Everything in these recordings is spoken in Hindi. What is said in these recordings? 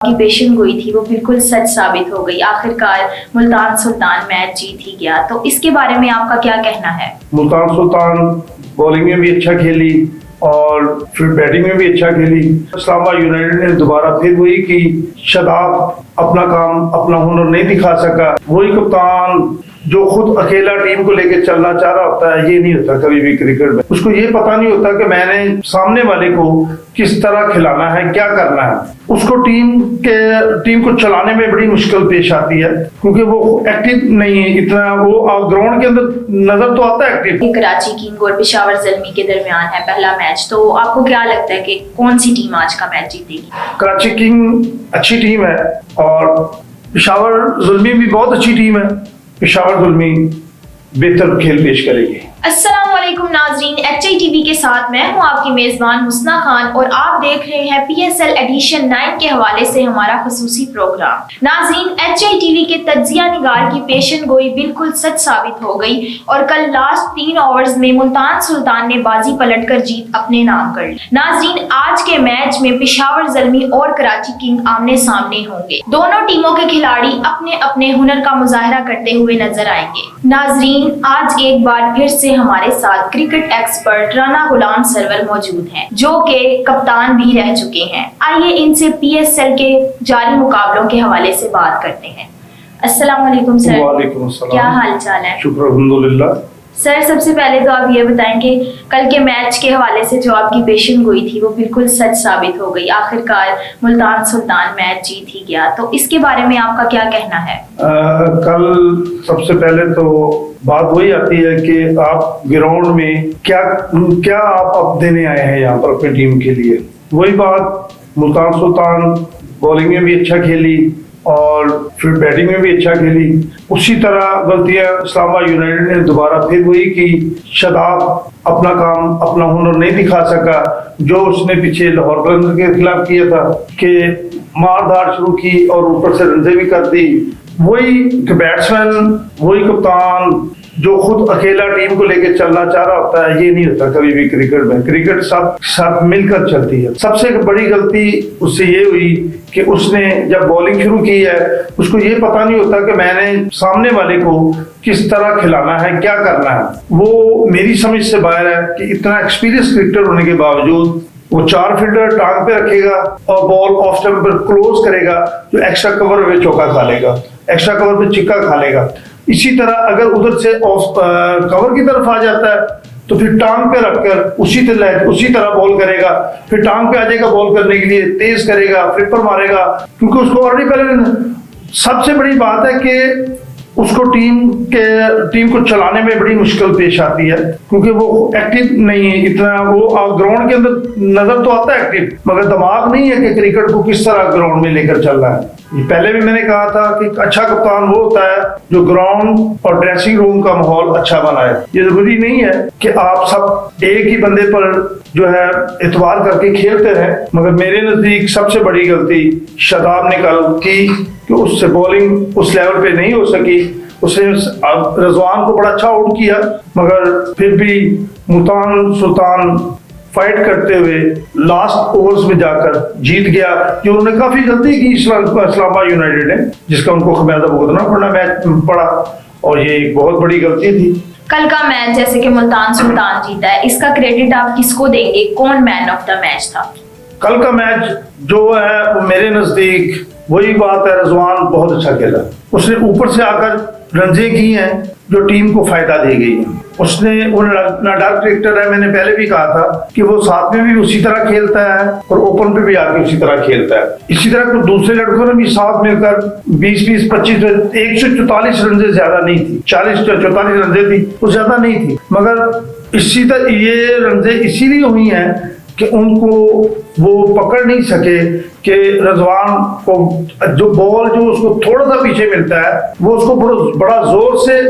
की पेशन गोई थी वो बिल्कुल सच साबित हो गई। आखिरकार मुल्तान सुल्तान मैच जीत ही गया, तो इसके बारे में आपका क्या कहना है? मुल्तान सुल्तान बॉलिंग में भी अच्छा खेली और फिर बैटिंग में भी अच्छा खेली। इस्लामाबाद यूनाइटेड ने दोबारा फिर वही की, शादाब अपना काम अपना हुनर नहीं दिखा सका। वही कप्तान जो खुद अकेला टीम को लेकर चलना चाह रहा होता है, ये नहीं होता कभी भी क्रिकेट में। उसको ये पता नहीं होता कि मैंने सामने वाले को किस तरह खिलाना है, क्या करना है। उसको टीम को चलाने में बड़ी मुश्किल पेश आती है क्योंकि वो एक्टिव नहीं है इतना। वो ग्राउंड के अंदर नजर तो आता है एक्टिव। कराची किंग और पेशावर ज़ल्मी के दरमियान है पहला मैच, तो आपको क्या लगता है कि कौन सी टीम आज का मैच जीतेगी? कराची किंग अच्छी टीम है और पेशावर ज़ल्मी भी बहुत अच्छी टीम है। पेशावर ज़ल्मी बेहतर खेल पेश करेगी। अस्सलाम वालेकुम नाजरीन, HITV के साथ मैं हूं आपकी मेजबान हुस्ना खान और आप देख रहे हैं PSL एडिशन 9 के हवाले से हमारा खसूसी प्रोग्राम। नाजरीन, HITV के तज्जिया निगार की पेशन गोई बिल्कुल सच साबित हो गई और कल लास्ट 3 ओवर्स में मुल्तान सुल्तान ने बाजी पलटकर जीत अपने नाम कर ली। नाजरीन, आज के मैच में पेशावर ज़ल्मी और कराची किंग आमने सामने होंगे। दोनों टीमों के खिलाड़ी अपने अपने हुनर का मुजाहरा करते हुए नजर आएंगे। नाजरीन, आज एक बार फिर से हमारे साथ क्रिकेट एक्सपर्ट राना गुलाम सरवर मौजूद हैं, जो कि कप्तान भी रह चुके हैं। आइए इनसे PSL के जारी मुकाबलों के हवाले से बात करते हैं। अस्सलाम वालेकुम सर। वालेकुम अस्सलाम। क्या हाल चाल है? शुक्र अल्हम्दुलिल्लाह। सर, सबसे पहले तो आप ये बताएं कि कल के मैच के हवाले से जो आपकी पेशन गोई थी वो बिल्कुल सच साबित हो गई। आखिरकार मुल्तान सुल्तान मैच जीत ही गया, तो इसके बारे में आपका क्या कहना है? कल सबसे पहले तो बात वही आती है कि आप ग्राउंड में क्या आप अब देने आए हैं यहाँ पर अपनी टीम के लिए। वही बात, मुल्तान सुल्तान बॉलिंग में भी अच्छा खेली और फिर बैटिंग में भी अच्छा खेली। उसी तरह गलतियां इस्लामाबाद यूनाइटेड ने दोबारा फिर वही की। शादाब अपना काम अपना हुनर नहीं दिखा सका जो उसने पीछे लाहौर कलंदर के खिलाफ किया था कि मारधाड़ शुरू की और ऊपर से रंजे भी कर दी। वही बैट्समैन, वही कप्तान जो खुद अकेला टीम को लेकर चलना चाह रहा होता है, ये नहीं होता कभी भी क्रिकेट में। क्रिकेट साथ मिलकर चलती है। सबसे बड़ी गलती उससे ये हुई कि उसने जब बॉलिंग शुरू की है, उसको ये पता नहीं होता कि मैंने सामने वाले को किस तरह खिलाना है, क्या करना है। वो मेरी समझ से बाहर है कि इतना एक्सपीरियंस क्रिकेटर होने के बावजूद वो 4 फील्डर टांग पे रखेगा और बॉल ऑफ स्टंप पर क्लोज करेगा, जो एक्स्ट्रा कवर में चौका खा लेगा, एक्स्ट्रा कवर पे चिक्का खा लेगा। इसी तरह अगर उधर से ऑफ कवर की तरफ आ जाता है तो फिर टांग पे रखकर उसी तरह बॉल करेगा। फिर टांग पे आ जाएगा बॉल करने के लिए, तेज करेगा, फ्लिपर मारेगा, क्योंकि उसको ऑलरेडी पहले। सबसे बड़ी बात है कि उसको टीम को चलाने में बड़ी मुश्किल पेश आती है क्योंकि वो एक्टिव नहीं है इतना। वो ग्राउंड के अंदर नजर तो आता है एक्टिव, मगर दिमाग नहीं है कि क्रिकेट को किस तरह ग्राउंड में लेकर चल रहा है। ये पहले भी मैंने कहा था कि अच्छा कप्तान वो होता है जो ग्राउंड और ड्रेसिंग रूम का माहौल अच्छा बनाए। ये जरूरी नहीं है कि आप सब एक ही बंदे पर जो है एतबार करके खेलते रहे, मगर मेरे नजदीक सबसे बड़ी गलती शादाब ने कल की कि उससे बॉलिंग उस लेवल पे नहीं हो सकी। उसने रजवान को बड़ा अच्छा आउट किया, मगर फिर भी मुल्तान सुल्तान फाइट करते हुए लास्ट ओवर्स में जाकर जीत गया, जो उन्होंने काफी गलती की इस्लामाबाद यूनाइटेड ने, जिसका उनको खमियाजा भुगतना पड़ा और ये एक बहुत बड़ी गलती थी। कल का मैच जैसे कि मुल्तान सुल्तान जीता है, इसका क्रेडिट आप किसको देंगे? कौन मैन ऑफ द मैच था? कल का मैच जो है वो मेरे नजदीक वही बात है, रजवान बहुत अच्छा खेला। उसने ऊपर से आकर रंजे की हैं जो टीम को फायदा दे गई है। उसने वो नाडार क्रिकेटर है, मैंने पहले भी कहा था कि वो साथ में भी उसी तरह खेलता है और ओपन पे भी आके उसी तरह खेलता है। इसी तरह कुछ दूसरे लड़कों ने भी साथ मिलकर 20-20, 25, 144 रन ज्यादा नहीं थी, 40-44 रन थी, वो ज्यादा नहीं थी, मगर इसी तरह ये रन इसीलिए हुई हैं कि उनको वो पकड़ नहीं सके कि रजवान को जो बॉल जो उसको थोड़ा सा पीछे मिलता है वो उसको बड़ा जोर से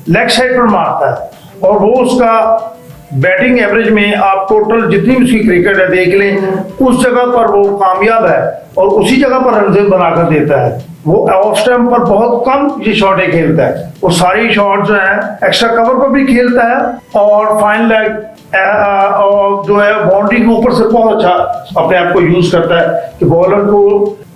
लेग साइड पर मारता है और वो उसका बैटिंग एवरेज में आप टोटल जितनी भी उसकी क्रिकेट है देख लें, उस जगह पर वो कामयाब है और उसी जगह पर रन बनाकर देता है। वो ऑफ स्टंप पर बहुत कम ये शॉटें खेलता है, वो सारी शॉट जो है एक्स्ट्रा कवर पर भी खेलता है और फाइन लेग और जो है बाउंड्री के ऊपर से बहुत अच्छा अपने आप को यूज करता है कि बॉलर को,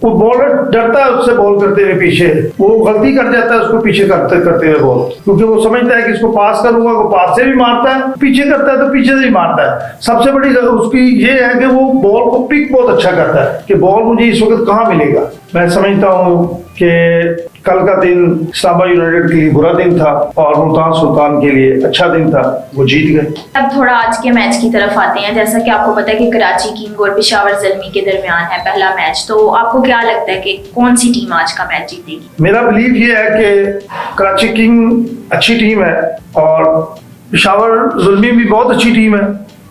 वो बॉलर डरता है उससे बॉल करते हुए पीछे, वो गलती कर जाता है उसको पीछे करते करते हुए बॉल, क्योंकि वो समझता है कि इसको पास करूंगा, वो पास से भी मारता है, पीछे करता है तो पीछे से भी मारता है। सबसे बड़ी उसकी ये है कि वो बॉल को पिक बहुत अच्छा करता है कि बॉल मुझे इस वक्त कहाँ मिलेगा। मैं समझता हूँ कि कल का दिन इस्लामाबाद यूनाइटेड के लिए बुरा दिन था और मुल्तान सुल्तान के लिए अच्छा दिन था, वो जीत गए। अब थोड़ा आज के मैच की तरफ आते हैं। जैसा कि आपको पता है कि कराची किंग और पेशावर ज़ल्मी के दरमियान है पहला मैच, तो आपको क्या लगता है कि कौन सी टीम आज का मैच जीतेगी? मेरा बिलीव ये है कि कराची किंग अच्छी टीम है और पेशावर ज़ुल्मी भी बहुत अच्छी टीम है।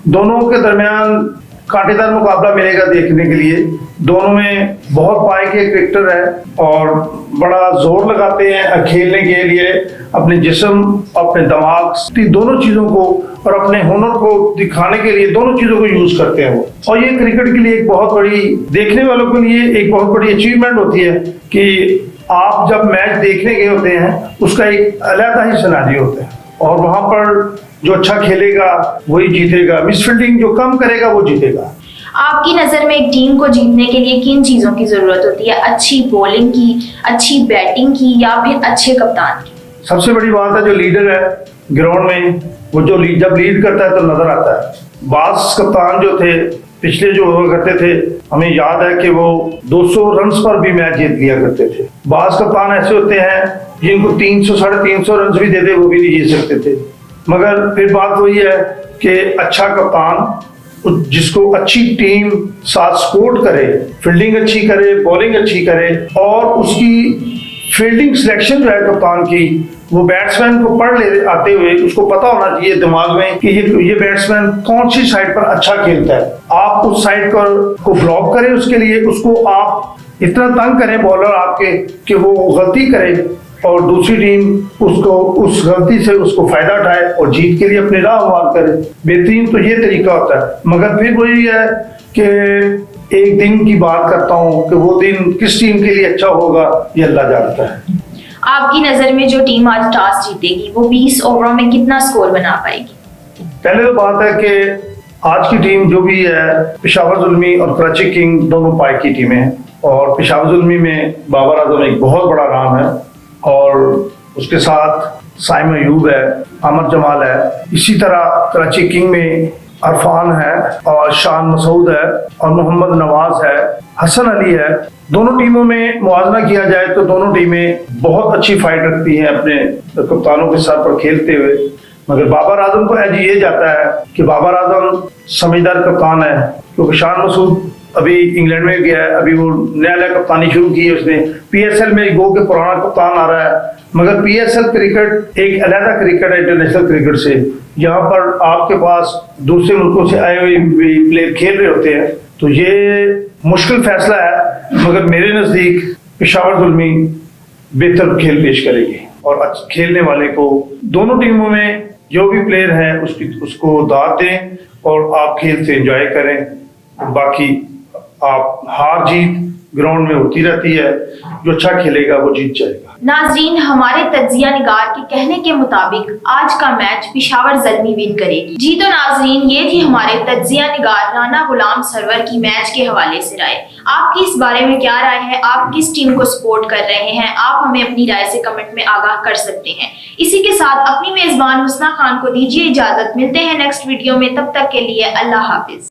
दोनों के दरमियान कांटेदार मुकाबला मिलेगा देखने के लिए। दोनों में बहुत पाए के क्रिकेटर है और बड़ा जोर लगाते हैं खेलने के लिए, अपने जिस्म, अपने दिमाग, दोनों चीजों को और अपने हुनर को दिखाने के लिए दोनों चीजों को यूज करते हैं वो। और ये क्रिकेट के लिए एक बहुत बड़ी, देखने वालों के लिए एक बहुत बड़ी अचीवमेंट होती है कि आप जब मैच देखने गए होते हैं उसका एक अलग ही सिनेरियो होता है और वहां पर जो अच्छा खेलेगा वही जीतेगा, मिसफील्डिंग जो कम करेगा वो जीतेगा। आपकी नजर में एक टीम को जीतने के लिए किन चीजों की जरूरत होती है? अच्छी बॉलिंग की, अच्छी बैटिंग की, या फिर अच्छे कप्तान की? सबसे बड़ी बात है जो लीडर है ग्राउंड में, वो जो जब लीड करता है तो नजर आता है। बास कप्तान जो थे पिछले जो हुआ करते थे, हमें याद है कि वो 200 रन पर भी मैच जीत लिया करते थे। बास कप्तान ऐसे होते हैं जिनको 300 350 रन भी दे दे वो भी नहीं जीत सकते थे। मगर फिर बात वही है कि अच्छा कप्तान जिसको अच्छी टीम साथ सपोर्ट करे, फील्डिंग अच्छी करे, बॉलिंग अच्छी करे और उसकी फील्डिंग सिलेक्शन जो है कप्तान की, वो बैट्समैन को पढ़ ले आते हुए उसको पता होना चाहिए दिमाग में कि ये बैट्समैन कौन सी साइड पर अच्छा खेलता है। आप उस साइड पर को ब्लॉक करें, उसके लिए उसको आप इतना तंग करें बॉलर आपके कि वो गलती करे और दूसरी टीम उसको उस गलती से उसको फायदा उठाए और जीत के लिए अपनी राह हमवार करे। बेहतरीन तो ये तरीका होता है। मगर फिर वही है कि एक दिन की बात करता हूँ कि वो दिन किस टीम के लिए अच्छा होगा ये अल्लाह जानता है। आपकी नजर में जो टीम आज टॉस जीतेगी वो 20 ओवरों में कितना स्कोर बना पाएगी? पहले तो बात है कि आज की टीम जो भी है, पेशावर ज़ुल्मी और कराची किंग दोनों पाई की टीमें हैं और पेशावर ज़ुल्मी में बाबर आजम एक बहुत बड़ा नाम है और उसके साथ साइम अयूब है, अहमद जमाल है। इसी तरह कराची किंग में अरफान है और शान मसूद है और मोहम्मद नवाज है, हसन अली है। दोनों टीमों में मुआवजा किया जाए तो दोनों टीमें बहुत अच्छी फाइट रखती हैं अपने कप्तानों के सर पर खेलते हुए। मगर बाबर आजम को एज ये जाता है कि बाबर आजम समझदार कप्तान है, क्योंकि शान मसूद अभी इंग्लैंड में गया है, अभी वो नया कप्तानी शुरू की है उसने। पीएसएल में गो के पुराना कप्तान आ रहा है, मगर पीएसएल क्रिकेट एक अलग क्रिकेट है इंटरनेशनल क्रिकेट से। यहाँ पर आपके पास दूसरे मुल्कों से आए हुए प्लेयर खेल रहे होते हैं, तो ये मुश्किल फैसला है। मगर मेरे नजदीक पेशावर ज़ुल्मी बेहतर खेल पेश करेगी और खेलने वाले को दोनों टीमों में जो भी प्लेयर है उसको दाद दें और आप खेल से एंजॉय करें। बाकी आप हार जीत ग्राउंड में होती रहती है, जो अच्छा खेलेगा वो जीत जाएगा। नाजरीन, हमारे तज्जिया निगार के कहने के मुताबिक आज का मैच पेशावर ज़ल्मी विन करेगी। जी तो नाजरीन, ये थी हमारे तज्जिया निगार राना गुलाम सरवर की मैच के हवाले से राय। आपकी इस बारे में क्या राय है? आप किस टीम को सपोर्ट कर रहे हैं? आप हमें अपनी राय से कमेंट में आगाह कर सकते हैं। इसी के साथ अपनी मेजबान हुस्ना खान को दीजिए इजाजत। मिलते हैं नेक्स्ट वीडियो में, तब तक के लिए अल्लाह हाफिज।